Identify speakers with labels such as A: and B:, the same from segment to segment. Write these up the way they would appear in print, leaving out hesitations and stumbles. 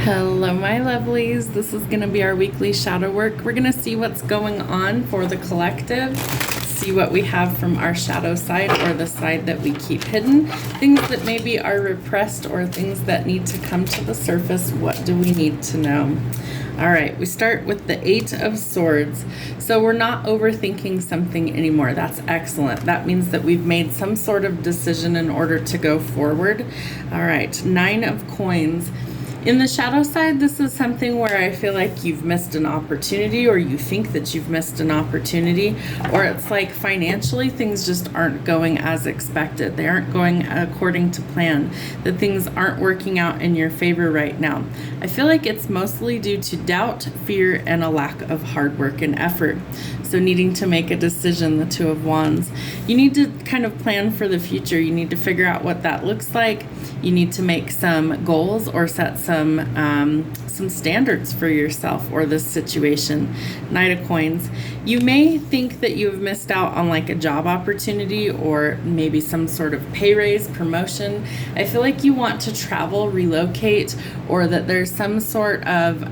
A: Hello, my lovelies. This is going to be our weekly shadow work. We're going to see what's going on for the collective, see what we have from our shadow side or the side that we keep hidden, things that maybe are repressed or things that need to come to the surface. What do we need to know? All right, we start with the 8 of Swords. So we're not overthinking something anymore. That's excellent. That means that we've made some sort of decision in order to go forward. All right, 9 of Coins. In the shadow side, this is something where I feel like you've missed an opportunity, or you think that you've missed an opportunity, or it's like financially things just aren't going as expected. They aren't going according to plan, that things aren't working out in your favor right now. I feel like it's mostly due to doubt, fear, and a lack of hard work and effort. So needing to make a decision, the 2 of Wands. You need to kind of plan for the future. You need to figure out what that looks like. You need to make some goals or set some standards for yourself or this situation. Knight of Coins. You may think that you have missed out on like a job opportunity or maybe some sort of pay raise, promotion. I feel like you want to travel, relocate, or that there's some sort of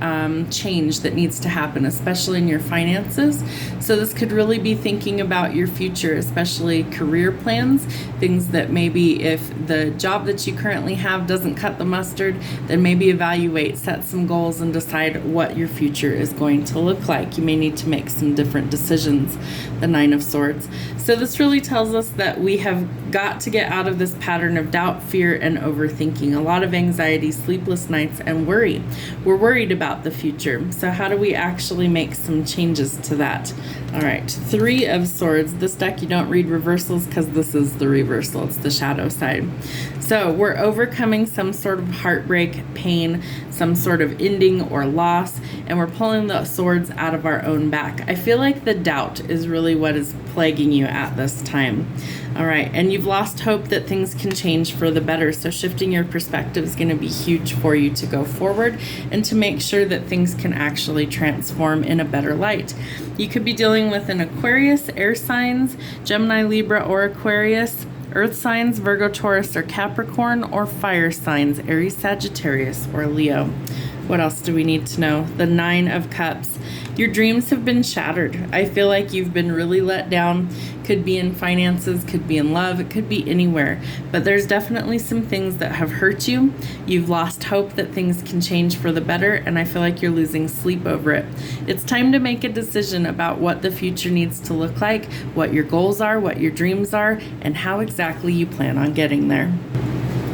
A: change that needs to happen, especially in your finances. So this could really be thinking about your future, especially career plans, things that maybe if the job that you currently have doesn't cut the mustard, then maybe evaluate, set some goals, and decide what your future is going to look like. You may need to make some different decisions. The 9 of Swords. So this really tells us that we have got to get out of this pattern of doubt, fear, and overthinking. A lot of anxiety, sleepless nights, and worry. We're worried about the future. So how do we actually make some changes to that? All right, 3 of Swords. This deck, you don't read reversals because this is the reversal. It's the shadow side. So we're overcoming some sort of heartbreak, pain, some sort of ending or loss, and we're pulling the swords out of our own back. I feel like the doubt is really what is plaguing you at this time. All right, and you've lost hope that things can change for the better. So shifting your perspective is going to be huge for you to go forward and to make sure that things can actually transform in a better light. You could be dealing with an Aquarius, air signs, Gemini, Libra, or Aquarius, earth signs, Virgo, Taurus, or Capricorn, or fire signs, Aries, Sagittarius, or Leo. What else do we need to know? The 9 of Cups. Your dreams have been shattered. I feel like you've been really let down. Could be in finances, could be in love, it could be anywhere. But there's definitely some things that have hurt you. You've lost hope that things can change for the better, and I feel like you're losing sleep over it. It's time to make a decision about what the future needs to look like, what your goals are, what your dreams are, and how exactly you plan on getting there.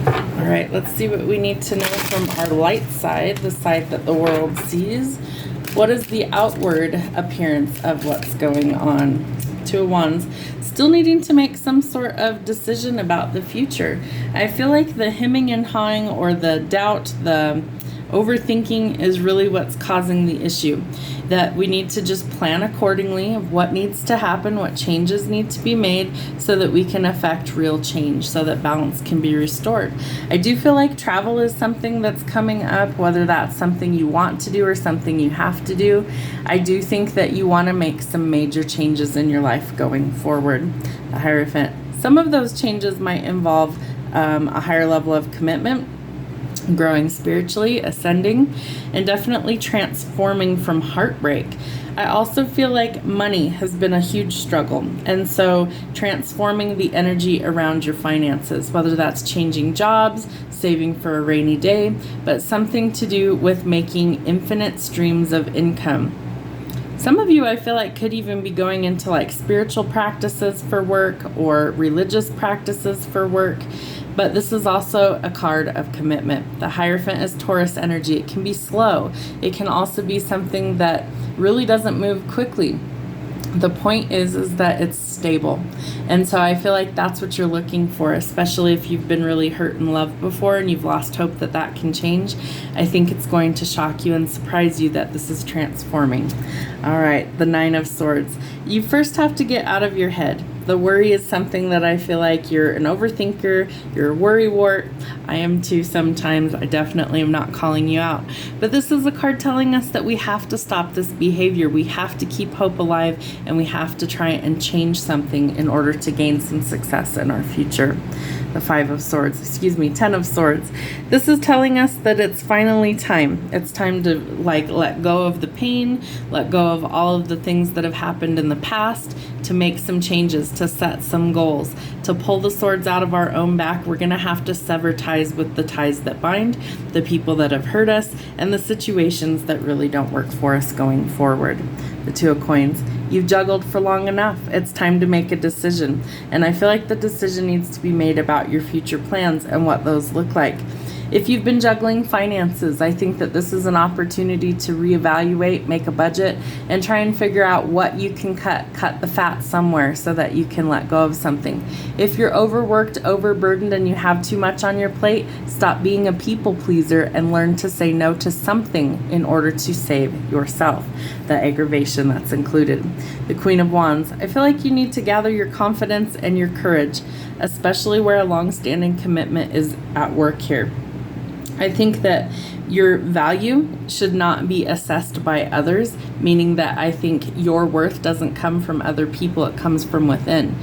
A: All right, let's see what we need to know from our light side, the side that the world sees. What is the outward appearance of what's going on? 2 of Wands. Still needing to make some sort of decision about the future. I feel like the hemming and hawing, or the doubt, the overthinking is really what's causing the issue. That we need to just plan accordingly of what needs to happen, what changes need to be made so that we can affect real change, so that balance can be restored. I do feel like travel is something that's coming up, whether that's something you want to do or something you have to do. I do think that you want to make some major changes in your life going forward. The Hierophant. Some of those changes might involve a higher level of commitment, growing spiritually, ascending, and definitely transforming from heartbreak. I also feel like money has been a huge struggle, and so transforming the energy around your finances, whether that's changing jobs, saving for a rainy day, but something to do with making infinite streams of income. Some of you, I feel like, could even be going into like spiritual practices for work or religious practices for work. But this is also a card of commitment. The Hierophant is Taurus energy. It can be slow. It can also be something that really doesn't move quickly. The point is that it's stable. And so I feel like that's what you're looking for, especially if you've been really hurt in love before and you've lost hope that that can change. I think it's going to shock you and surprise you that this is transforming. All right, the 9 of Swords. You first have to get out of your head. The worry is something that I feel like you're an overthinker, you're a worrywart. I am too sometimes. I definitely am not calling you out. But this is a card telling us that we have to stop this behavior. We have to keep hope alive, and we have to try and change something in order to gain some success in our future. the 5 of Swords, excuse me, 10 of Swords. This is telling us that it's finally time. It's time to let go of the pain, let go of all of the things that have happened in the past, to make some changes, to set some goals, to pull the swords out of our own back. We're going to have to sever ties with the ties that bind, the people that have hurt us, and the situations that really don't work for us going forward. The 2 of Coins. You've juggled for long enough. It's time to make a decision. And I feel like the decision needs to be made about your future plans and what those look like. If you've been juggling finances, I think that this is an opportunity to reevaluate, make a budget, and try and figure out what you can cut the fat somewhere so that you can let go of something. If you're overworked, overburdened, and you have too much on your plate, stop being a people pleaser and learn to say no to something in order to save yourself. The aggravation that's included. The Queen of Wands. I feel like you need to gather your confidence and your courage, especially where a long-standing commitment is at work here. I think that your value should not be assessed by others, meaning that I think your worth doesn't come from other people, it comes from within.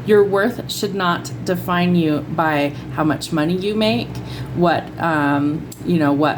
A: Your worth should not define you by how much money you make, what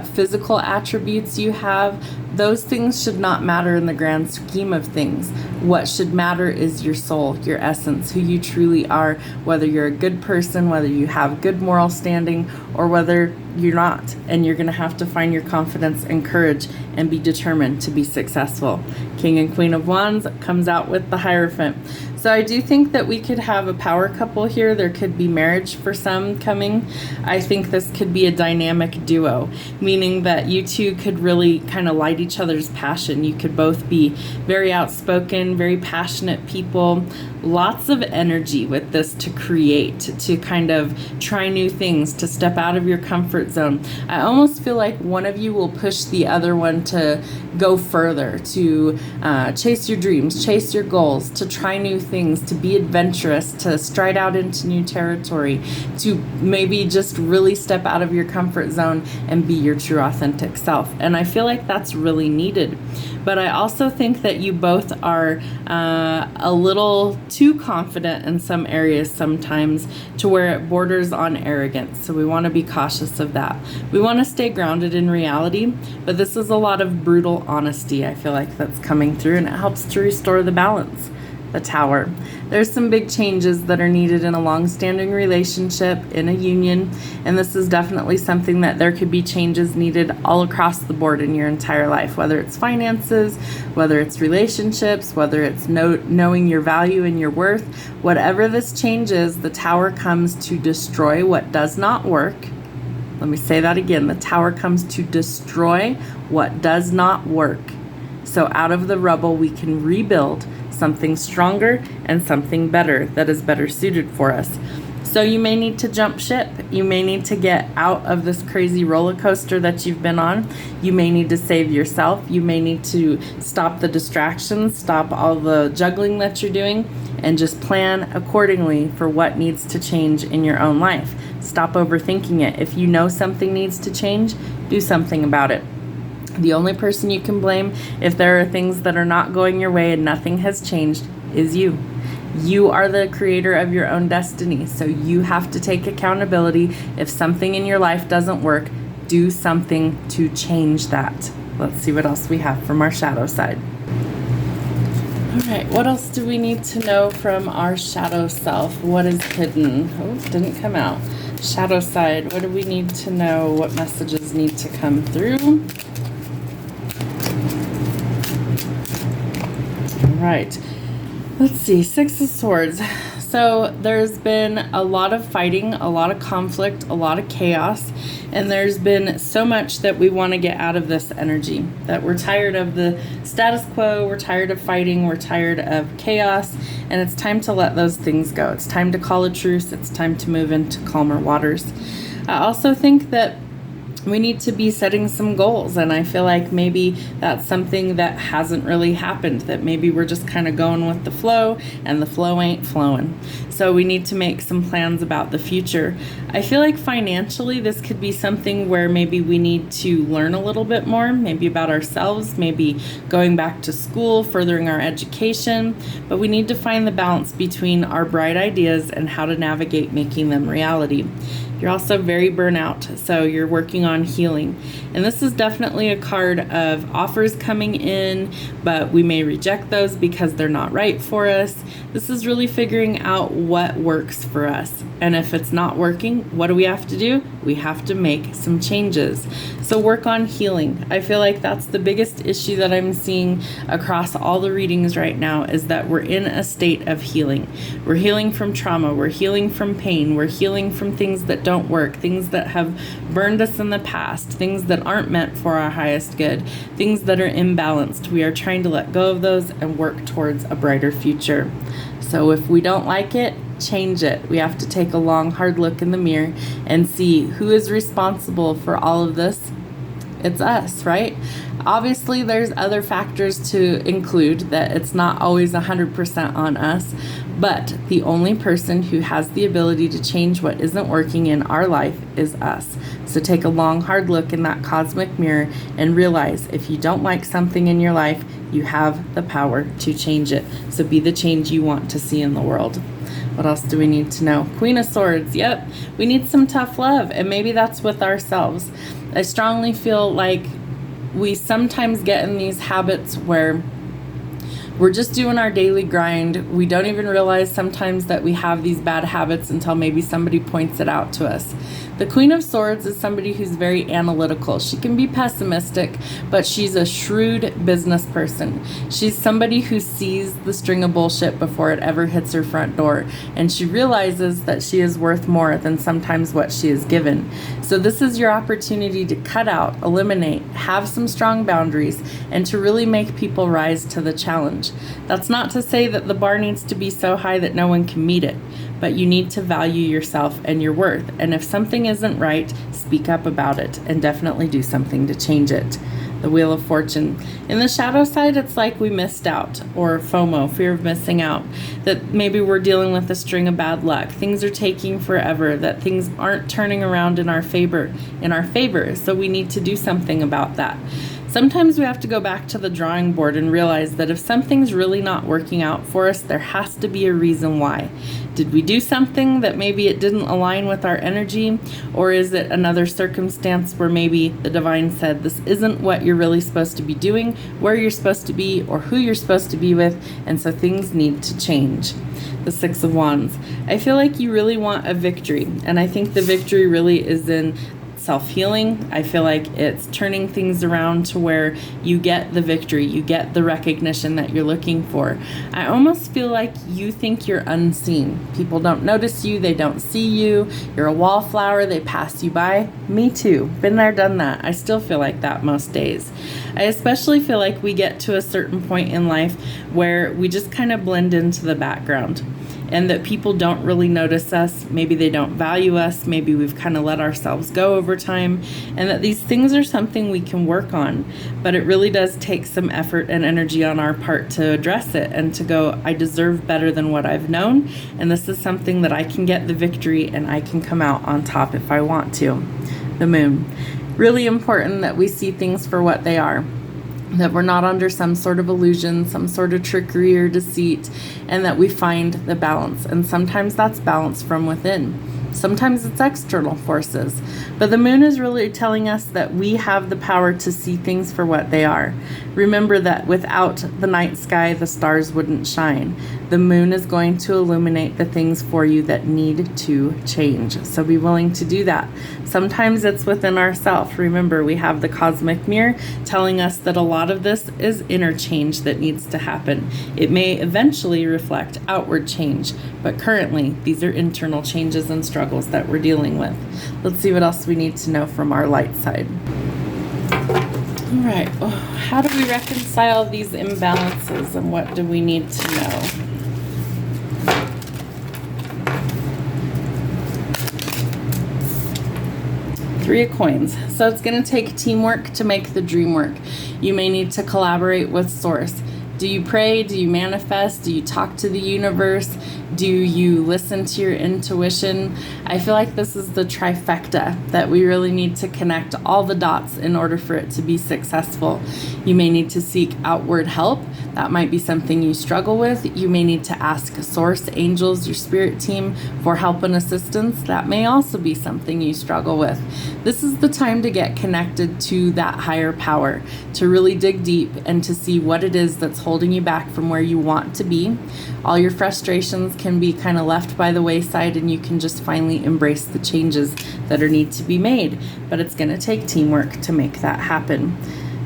A: physical attributes you have. Those things should not matter in the grand scheme of things. What should matter is your soul, your essence, who you truly are, whether you're a good person, whether you have good moral standing, or whether you're not. And you're going to have to find your confidence and courage and be determined to be successful. King and Queen of Wands comes out with the Hierophant. So I do think that we could have a power couple here. There could be marriage for some coming. I think this could be a dynamic duo, meaning that you two could really kind of light each other's passion. You could both be very outspoken, very passionate people, lots of energy with this to create, to kind of try new things, to step out of your comfort zone. I almost feel like one of you will push the other one to go further, to chase your dreams, chase your goals, to try new things, to be adventurous, to stride out into new territory, to maybe just really step out of your comfort zone and be your true authentic self. And I feel like that's really needed. But I also think that you both are a little too confident in some areas sometimes, to where it borders on arrogance. So we want to be cautious of that. We want to stay grounded in reality, but this is a lot of brutal honesty, I feel like, that's coming through, and it helps to restore the balance. The Tower. There's some big changes that are needed in a long-standing relationship, in a union, and this is definitely something that there could be changes needed all across the board in your entire life, whether it's finances, whether it's relationships, whether it's knowing your value and your worth. Whatever this change is, the Tower comes to destroy what does not work. Let me say that again. The Tower comes to destroy what does not work. So out of the rubble, we can rebuild something stronger and something better that is better suited for us. So you may need to jump ship. You may need to get out of this crazy roller coaster that you've been on. You may need to save yourself. You may need to stop the distractions, stop all the juggling that you're doing, and just plan accordingly for what needs to change in your own life. Stop overthinking it. If you know something needs to change, do something about it. The only person you can blame if there are things that are not going your way and nothing has changed is you. You are the creator of your own destiny, so you have to take accountability. If something in your life doesn't work, do something to change that. Let's see what else we have from our shadow side. All right, what else do we need to know from our shadow self? What is hidden? Oh, didn't come out. Shadow side, what do we need to know? What messages need to come through? Right, let's see, 6 of Swords. So there's been a lot of fighting, a lot of conflict, a lot of chaos, and there's been so much that we want to get out of this energy, that we're tired of the status quo, we're tired of fighting, we're tired of chaos, and it's time to let those things go. It's time to call a truce. It's time to move into calmer waters. I also think that we need to be setting some goals, and I feel like maybe that's something that hasn't really happened, that maybe we're just kind of going with the flow and the flow ain't flowing. So we need to make some plans about the future. I feel like financially this could be something where maybe we need to learn a little bit more, maybe about ourselves, maybe going back to school, furthering our education, but we need to find the balance between our bright ideas and how to navigate making them reality. You're also very burnout, so you're working on healing. And this is definitely a card of offers coming in, but we may reject those because they're not right for us. This is really figuring out what works for us. And if it's not working, what do we have to do? We have to make some changes. So work on healing. I feel like that's the biggest issue that I'm seeing across all the readings right now, is that we're in a state of healing. We're healing from trauma. We're healing from pain. We're healing from things that don't work, things that have burned us in the past, things that aren't meant for our highest good, things that are imbalanced. We are trying to let go of those and work towards a brighter future. So if we don't like it, change it. We have to take a long, hard look in the mirror and see who is responsible for all of this. It's us, right? Obviously, there's other factors to include, that it's not always 100% on us, but the only person who has the ability to change what isn't working in our life is us. So take a long, hard look in that cosmic mirror and realize if you don't like something in your life, you have the power to change it. So be the change you want to see in the world. What else do we need to know? Queen of Swords. Yep, we need some tough love, and maybe that's with ourselves. I strongly feel like we sometimes get in these habits where we're just doing our daily grind. We don't even realize sometimes that we have these bad habits until maybe somebody points it out to us. The Queen of Swords is somebody who's very analytical. She can be pessimistic, but she's a shrewd business person. She's somebody who sees the string of bullshit before it ever hits her front door, and she realizes that she is worth more than sometimes what she is given. So this is your opportunity to cut out, eliminate, have some strong boundaries, and to really make people rise to the challenge. That's not to say that the bar needs to be so high that no one can meet it, but you need to value yourself and your worth. And if something isn't right, speak up about it and definitely do something to change it. The Wheel of Fortune. In the shadow side, it's like we missed out, or FOMO, fear of missing out, that maybe we're dealing with a string of bad luck. Things are taking forever, that things aren't turning around in our favor, so we need to do something about that. Sometimes we have to go back to the drawing board and realize that if something's really not working out for us, there has to be a reason why. Did we do something that maybe it didn't align with our energy? Or is it another circumstance where maybe the divine said, this isn't what you're really supposed to be doing, where you're supposed to be, or who you're supposed to be with, and so things need to change. The Six of Wands. I feel like you really want a victory, and I think the victory really is in self-healing. I feel like it's turning things around to where you get the victory, you get the recognition that you're looking for. I almost feel like you think you're unseen. People don't notice you, they don't see you. You're a wallflower, they pass you by. Me too. Been there, done that. I still feel like that most days. I especially feel like we get to a certain point in life where we just kind of blend into the background, and that people don't really notice us. Maybe they don't value us. Maybe we've kind of let ourselves go over time, and that these things are something we can work on. But it really does take some effort and energy on our part to address it and to go, I deserve better than what I've known, and this is something that I can get the victory and I can come out on top if I want to. The Moon. Really important that we see things for what they are, that we're not under some sort of illusion, some sort of trickery or deceit, and that we find the balance. And sometimes that's balance from within. Sometimes it's external forces. But the moon is really telling us that we have the power to see things for what they are. Remember that without the night sky, the stars wouldn't shine. The moon is going to illuminate the things for you that need to change. So be willing to do that. Sometimes it's within ourselves. Remember, we have the cosmic mirror telling us that a lot of this is inner change that needs to happen. It may eventually reflect outward change, but currently these are internal changes and struggles that we're dealing with. Let's see what else we need to know from our light side. All right, how do we reconcile these imbalances, and what do we need to know? Three of Coins. So it's going to take teamwork to make the dream work. You may need to collaborate with Source. Do you pray? Do you manifest? Do you talk to the universe? Do you listen to your intuition? I feel like this is the trifecta that we really need to connect all the dots in order for it to be successful. You may need to seek outward help. That might be something you struggle with. You may need to ask Source, angels, your spirit team for help and assistance. That may also be something you struggle with. This is the time to get connected to that higher power, to really dig deep and to see what it is that's holding you back from where you want to be. All your frustrations can be kind of left by the wayside, and you can just finally embrace the changes that are need to be made. But it's going to take teamwork to make that happen.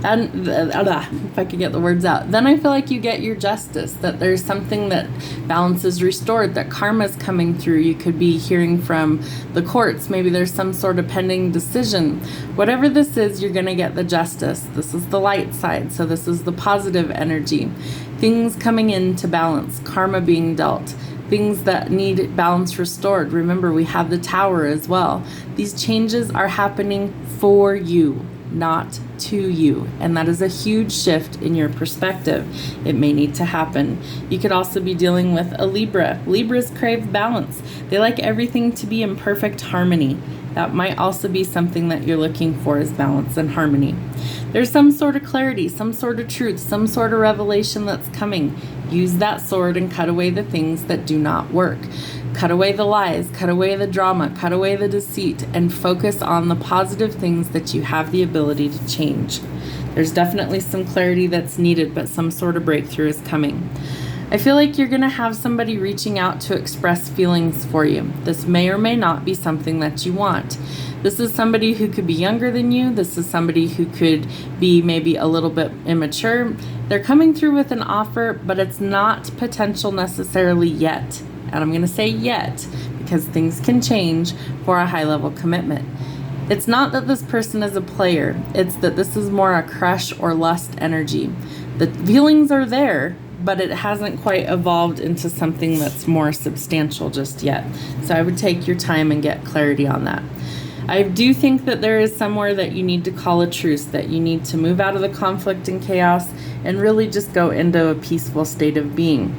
A: And if I could get the words out, then I feel like you get your justice, that there's something that balance is restored, that karma is coming through. You could be hearing from the courts. Maybe there's some sort of pending decision. Whatever this is, you're going to get the justice. This is the light side. So this is the positive energy. Things coming into balance, karma being dealt. Things that need balance restored. Remember, we have the Tower as well. These changes are happening for you, not to you, and that is a huge shift in your perspective. It may need to happen. You could also be dealing with a Libra. Libras crave balance. They like everything to be in perfect harmony. That might also be something that you're looking for, is balance and harmony. There's some sort of clarity, some sort of truth, some sort of revelation that's coming. Use that sword and cut away the things that do not work. Cut away the lies, cut away the drama, cut away the deceit, and focus on the positive things that you have the ability to change. There's definitely some clarity that's needed, but some sort of breakthrough is coming. I feel like you're going to have somebody reaching out to express feelings for you. This may or may not be something that you want. This is somebody who could be younger than you. This is somebody who could be maybe a little bit immature. They're coming through with an offer, but it's not potential necessarily yet. And I'm going to say yet because things can change for a high-level commitment. It's not that this person is a player. It's that this is more a crush or lust energy. The feelings are there, but it hasn't quite evolved into something that's more substantial just yet. So I would take your time and get clarity on that. I do think that there is somewhere that you need to call a truce, that you need to move out of the conflict and chaos and really just go into a peaceful state of being.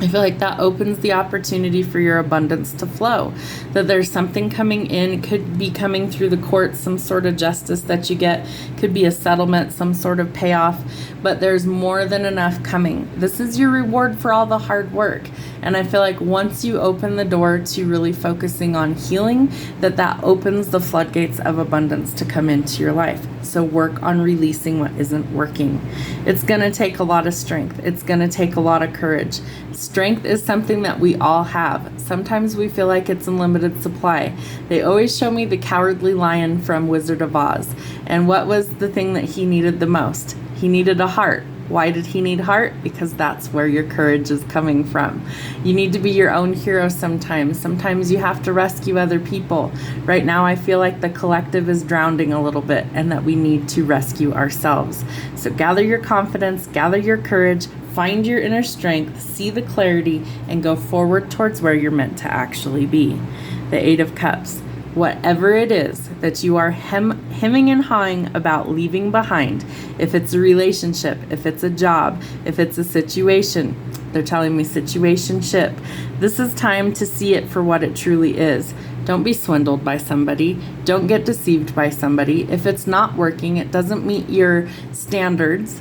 A: I feel like that opens the opportunity for your abundance to flow, that there's something coming in. It could be coming through the courts, some sort of justice that you get, could be a settlement, some sort of payoff, but there's more than enough coming. This is your reward for all the hard work. And I feel like once you open the door to really focusing on healing, that opens the floodgates of abundance to come into your life. So work on releasing what isn't working. It's going to take a lot of strength. It's going to take a lot of courage. Strength is something that we all have. Sometimes we feel like it's in limited supply. They always show me the cowardly lion from Wizard of Oz. And what was the thing that he needed the most? He needed a heart. Why did he need heart? Because that's where your courage is coming from. You need to be your own hero sometimes. Sometimes you have to rescue other people. Right now, I feel like the collective is drowning a little bit and that we need to rescue ourselves. So gather your confidence, gather your courage, find your inner strength, see the clarity, and go forward towards where you're meant to actually be. The Eight of Cups. Whatever it is that you are hemming and hawing about leaving behind, if it's a relationship, if it's a job, if it's a situation, they're telling me situationship, this is time to see it for what it truly is. Don't be swindled by somebody. Don't get deceived by somebody. If it's not working, it doesn't meet your standards,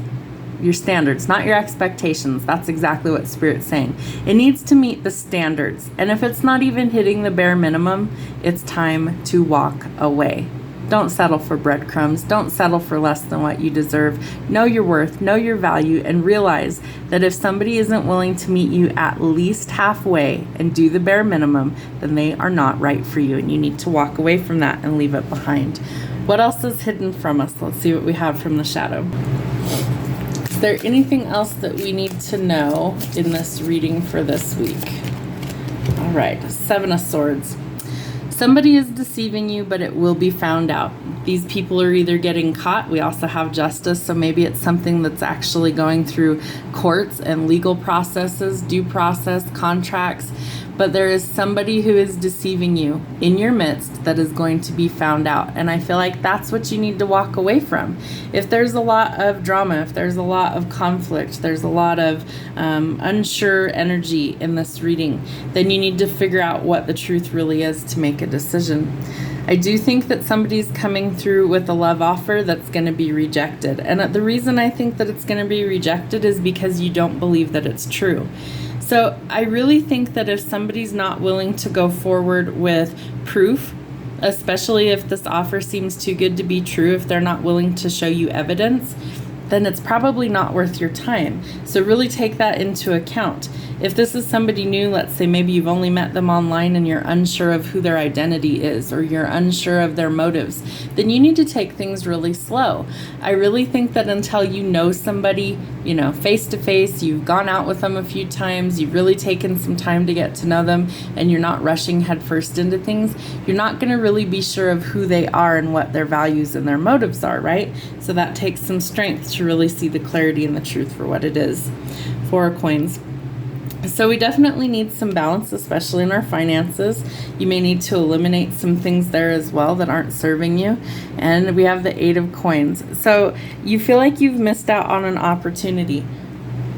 A: not your expectations. That's exactly what Spirit's saying. It needs to meet the standards. And if it's not even hitting the bare minimum, it's time to walk away. Don't settle for breadcrumbs. Don't settle for less than what you deserve. Know your worth, know your value, and realize that if somebody isn't willing to meet you at least halfway and do the bare minimum, then they are not right for you, and you need to walk away from that and leave it behind. What else is hidden from us? Let's see what we have from the shadow. Is there anything else that we need to know in this reading for this week? All right, Seven of Swords. Somebody is deceiving you, but it will be found out. These people are either getting caught. We also have justice, so maybe it's something that's actually going through courts and legal processes, due process, contracts. but there is somebody who is deceiving you in your midst that is going to be found out. And I feel like that's what you need to walk away from. If there's a lot of drama, if there's a lot of conflict, there's a lot of unsure energy in this reading, then you need to figure out what the truth really is to make a decision. I do think that somebody's coming through with a love offer that's going to be rejected. And the reason I think that it's going to be rejected is because you don't believe that it's true. So I really think that if somebody's not willing to go forward with proof, especially if this offer seems too good to be true, if they're not willing to show you evidence, then it's probably not worth your time. So really take that into account. If this is somebody new, let's say maybe you've only met them online and you're unsure of who their identity is, or you're unsure of their motives, then you need to take things really slow. I really think that until you know somebody, face to face, you've gone out with them a few times, you've really taken some time to get to know them, and you're not rushing headfirst into things, you're not going to really be sure of who they are and what their values and their motives are, right? So that takes some strength to really see the clarity and the truth for what it is. 4 of Coins. So we definitely need some balance, especially in our finances. You may need to eliminate some things there as well that aren't serving you. And we have the 8 of Coins. So you feel like you've missed out on an opportunity.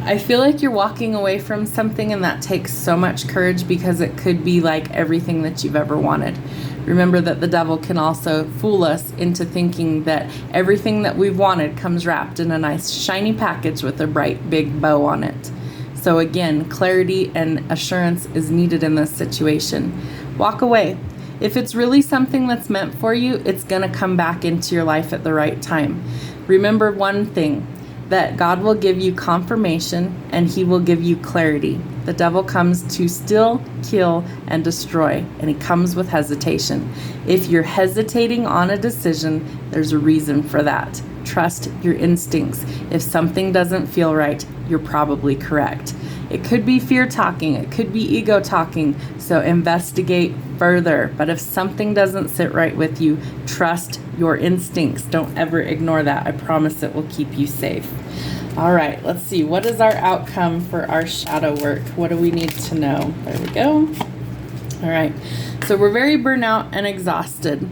A: I feel like you're walking away from something, and that takes so much courage because it could be like everything that you've ever wanted. Remember that the devil can also fool us into thinking that everything that we've wanted comes wrapped in a nice shiny package with a bright big bow on it. So again, clarity and assurance is needed in this situation. Walk away. If it's really something that's meant for you, it's going to come back into your life at the right time. Remember one thing, that God will give you confirmation and he will give you clarity. The devil comes to steal, kill, and destroy, and he comes with hesitation. If you're hesitating on a decision, there's a reason for that. Trust your instincts. If something doesn't feel right, you're probably correct. It could be fear talking, it could be ego talking, so investigate further. But if something doesn't sit right with you, trust your instincts. Don't ever ignore that. I promise it will keep you safe. All right, let's see. What is our outcome for our shadow work? What do we need to know? There we go. All right, so we're very burnt out and exhausted.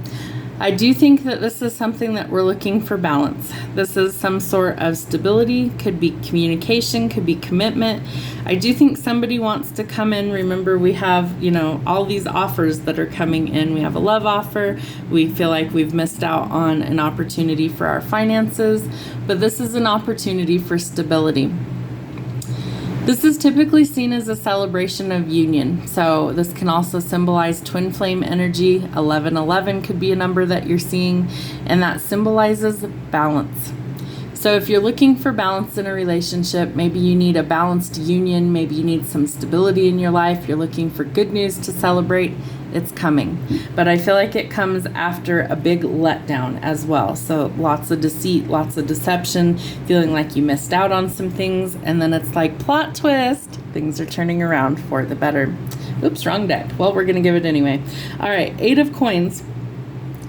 A: I do think that this is something that we're looking for balance. This is some sort of stability, could be communication, could be commitment. I do think somebody wants to come in. Remember, we have, all these offers that are coming in. We have a love offer. We feel like we've missed out on an opportunity for our finances, but this is an opportunity for stability. This is typically seen as a celebration of union. So this can also symbolize twin flame energy. 1111 could be a number that you're seeing, and that symbolizes balance. So if you're looking for balance in a relationship, maybe you need a balanced union, maybe you need some stability in your life, you're looking for good news to celebrate, it's coming. But I feel like it comes after a big letdown as well. So lots of deceit, lots of deception, feeling like you missed out on some things, and then it's like plot twist, things are turning around for the better. Oops, wrong deck. Well, we're gonna give it anyway. All right, 8 of Coins.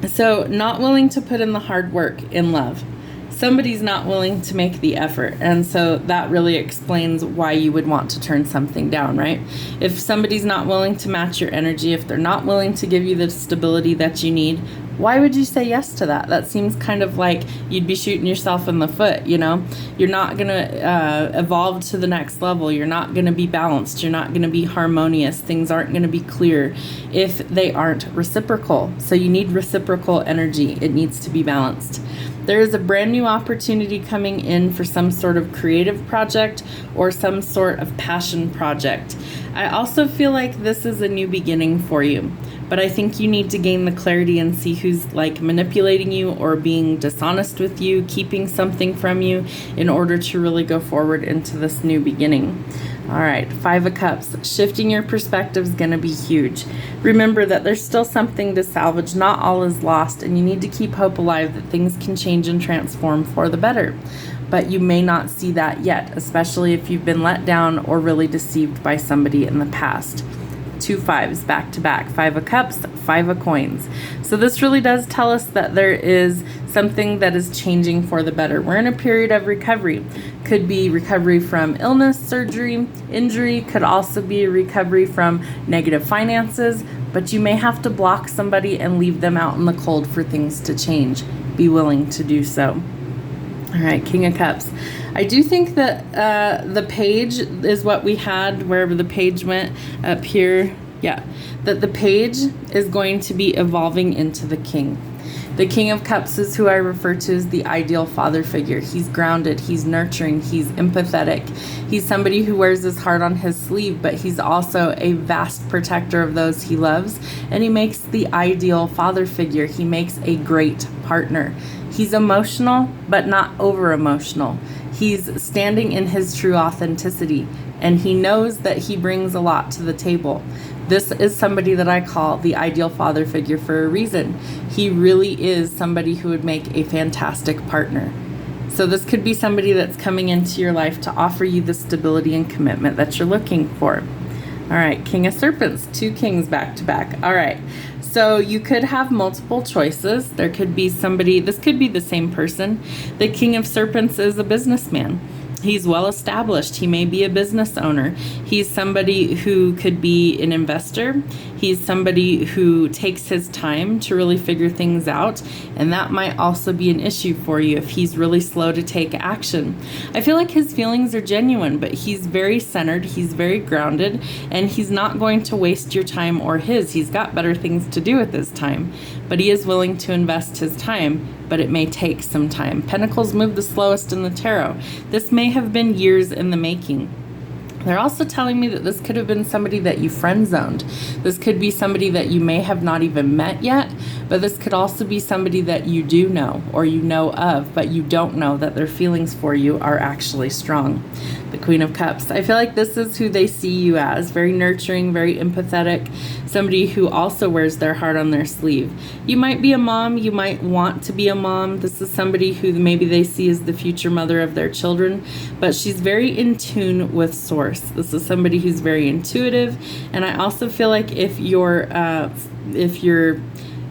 A: So not willing to put in the hard work in love. Somebody's not willing to make the effort, and so that really explains why you would want to turn something down, right? If somebody's not willing to match your energy, if they're not willing to give you the stability that you need, why would you say yes to that? That seems kind of like you'd be shooting yourself in the foot, You're not going to evolve to the next level. You're not going to be balanced. You're not going to be harmonious. Things aren't going to be clear if they aren't reciprocal. So you need reciprocal energy. It needs to be balanced. There is a brand new opportunity coming in for some sort of creative project or some sort of passion project. I also feel like this is a new beginning for you, but I think you need to gain the clarity and see who's manipulating you or being dishonest with you, keeping something from you in order to really go forward into this new beginning. All right, 5 of Cups. Shifting your perspective is going to be huge. Remember that there's still something to salvage. Not all is lost, and you need to keep hope alive that things can change and transform for the better. But you may not see that yet, especially if you've been let down or really deceived by somebody in the past. 2 5s back to back, 5 of Cups, 5 of Coins. So this really does tell us that there is something that is changing for the better. We're in a period of recovery. Could be recovery from illness, surgery, injury, could also be a recovery from negative finances, but you may have to block somebody and leave them out in the cold for things to change. Be willing to do so. All right, King of Cups. I do think that the page is what we had, wherever the page went up here. Yeah, that the page is going to be evolving into the king. The King of Cups is who I refer to as the ideal father figure. He's grounded, he's nurturing, he's empathetic. He's somebody who wears his heart on his sleeve, but he's also a vast protector of those he loves, and he makes the ideal father figure. He makes a great partner. He's emotional, but not over emotional. He's standing in his true authenticity, and he knows that he brings a lot to the table. This is somebody that I call the ideal father figure for a reason. He really is somebody who would make a fantastic partner. So this could be somebody that's coming into your life to offer you the stability and commitment that you're looking for. All right, King of Serpents, 2 kings back to back. All right, so you could have multiple choices. There could be somebody, this could be the same person. The King of Serpents is a businessman. He's well established. He may be a business owner. He's somebody who could be an investor. He's somebody who takes his time to really figure things out, and that might also be an issue for you if he's really slow to take action. I feel like his feelings are genuine, but he's very centered, he's very grounded, and he's not going to waste your time or his. He's got better things to do with his time, but he is willing to invest his time, but it may take some time. Pentacles move the slowest in the tarot. This may have been years in the making. They're also telling me that this could have been somebody that you friend zoned. This could be somebody that you may have not even met yet, but this could also be somebody that you do know or you know of, but you don't know that their feelings for you are actually strong. The Queen of Cups. I feel like this is who they see you as. Very nurturing, very empathetic, somebody who also wears their heart on their sleeve. You might be a mom, you might want to be a mom. This is somebody who maybe they see as the future mother of their children, but she's very in tune with source. This is somebody who's very intuitive, and I also feel like if your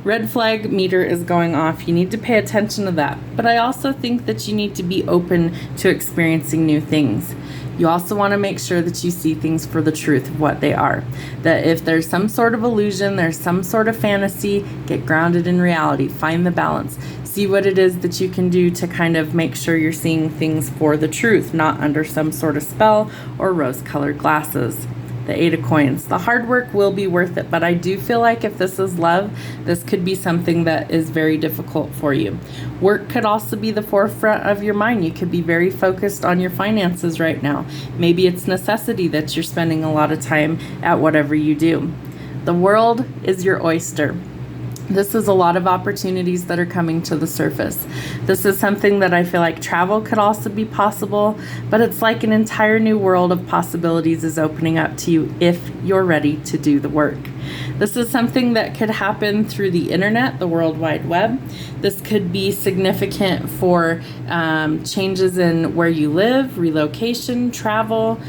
A: red flag meter is going off, you need to pay attention to that. But I also think that you need to be open to experiencing new things. You also want to make sure that you see things for the truth of what they are. That if there's some sort of illusion, there's some sort of fantasy, get grounded in reality. Find the balance. See what it is that you can do to kind of make sure you're seeing things for the truth, not under some sort of spell or rose-colored glasses. The 8 of Coins. The hard work will be worth it, but I do feel like if this is love, this could be something that is very difficult for you. Work could also be the forefront of your mind. You could be very focused on your finances right now. Maybe it's necessity that you're spending a lot of time at whatever you do. The world is your oyster. This is a lot of opportunities that are coming to the surface. This is something that I feel like travel could also be possible, but it's like an entire new world of possibilities is opening up to you if you're ready to do the work. This is something that could happen through the internet, the World Wide Web. This could be significant for changes in where you live, relocation, travel,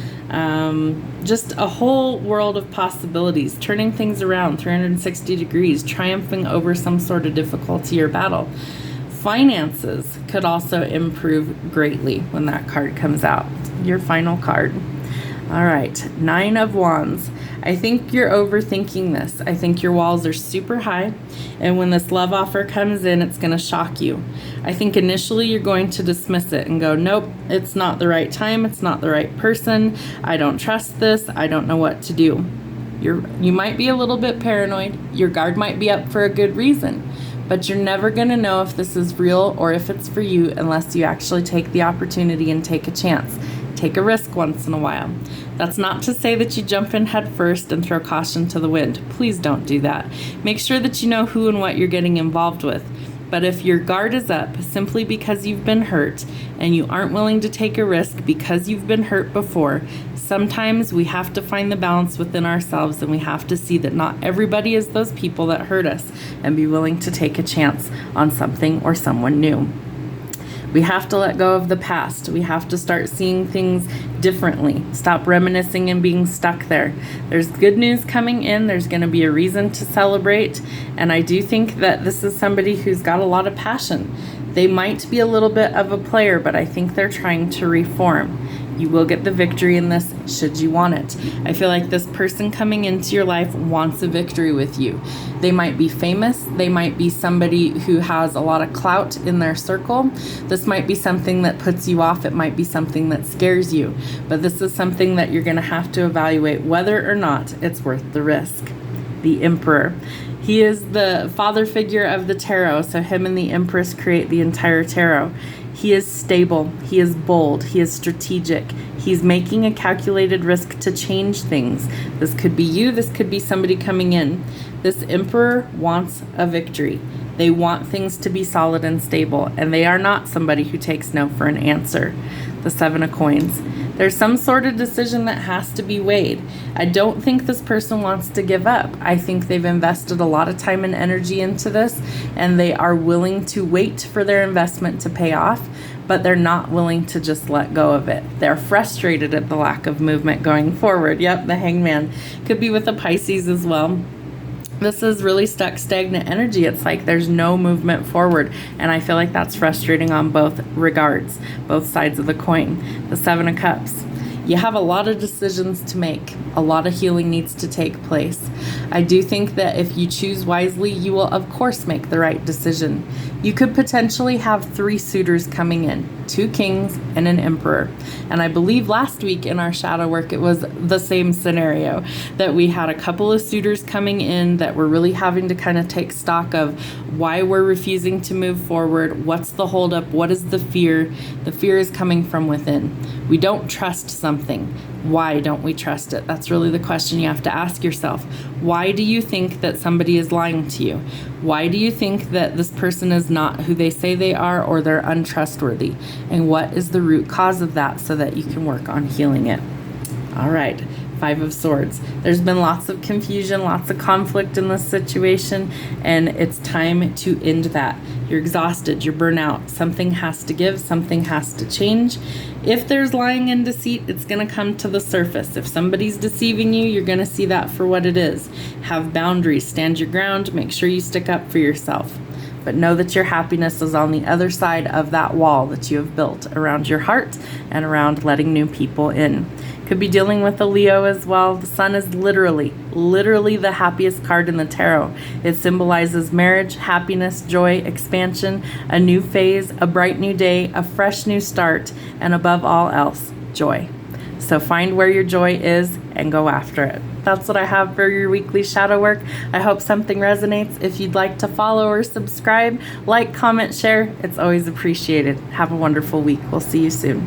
A: just a whole world of possibilities, turning things around 360 degrees, triumphing over some sort of difficulty or battle. Finances could also improve greatly when that card comes out. Your final card. All right, 9 of Wands. I think you're overthinking this. I think your walls are super high, and when this love offer comes in, it's going to shock you. I think initially you're going to dismiss it and go, nope, it's not the right time, it's not the right person, I don't trust this, I don't know what to do. You might be a little bit paranoid, your guard might be up for a good reason, but you're never going to know if this is real or if it's for you unless you actually take the opportunity and take a chance. Take a risk once in a while. That's not to say that you jump in head first and throw caution to the wind. Please don't do that. Make sure that you know who and what you're getting involved with. But if your guard is up simply because you've been hurt and you aren't willing to take a risk because you've been hurt before, sometimes we have to find the balance within ourselves, and we have to see that not everybody is those people that hurt us, and be willing to take a chance on something or someone new. We have to let go of the past. We have to start seeing things differently. Stop reminiscing and being stuck there. There's good news coming in. There's going to be a reason to celebrate. And I do think that this is somebody who's got a lot of passion. They might be a little bit of a player, but I think they're trying to reform. You will get the victory in this should you want it. I feel like this person coming into your life wants a victory with you. They might be famous. They might be somebody who has a lot of clout in their circle. This might be something that puts you off. It might be something that scares you. But this is something that you're going to have to evaluate whether or not it's worth the risk. The Emperor. He is the father figure of the tarot, so him and the Empress create the entire tarot. He is stable, he is bold, he is strategic, he's making a calculated risk to change things. This could be you, this could be somebody coming in. This Emperor wants a victory. They want things to be solid and stable, and they are not somebody who takes no for an answer. The Seven of Coins. There's some sort of decision that has to be weighed. I don't think this person wants to give up. I think they've invested a lot of time and energy into this, and they are willing to wait for their investment to pay off, but they're not willing to just let go of it. They're frustrated at the lack of movement going forward. Yep, the Hangman. Could be with the Pisces as well. This is really stuck, stagnant energy. It's like there's no movement forward. And I feel like that's frustrating on both regards, both sides of the coin. The Seven of Cups. You have a lot of decisions to make. A lot of healing needs to take place. I do think that if you choose wisely, you will of course make the right decision. You could potentially have 3 suitors coming in, 2 kings and an emperor. And I believe last week in our shadow work, it was the same scenario, that we had a couple of suitors coming in that were really having to kind of take stock of why we're refusing to move forward. What's the holdup? What is the fear? The fear is coming from within. We don't trust something. Why don't we trust it? That's really the question you have to ask yourself. Why do you think that somebody is lying to you? Why do you think that this person is not who they say they are, or they're untrustworthy? And what is the root cause of that so that you can work on healing it? All right. 5 of Swords. There's been lots of confusion, lots of conflict in this situation, and it's time to end that. You're exhausted, you're burnt out. Something has to give, something has to change. If there's lying and deceit, it's going to come to the surface. If somebody's deceiving you, you're going to see that for what it is. Have boundaries, stand your ground, make sure you stick up for yourself. But know that your happiness is on the other side of that wall that you have built around your heart and around letting new people in. Could be dealing with a Leo as well. The Sun is literally the happiest card in the tarot. It symbolizes marriage, happiness, joy, expansion, a new phase, a bright new day, a fresh new start, and above all else, joy. So find where your joy is and go after it. That's what I have for your weekly shadow work. I hope something resonates. If you'd like to follow or subscribe, like, comment, share, it's always appreciated. Have a wonderful week. We'll see you soon.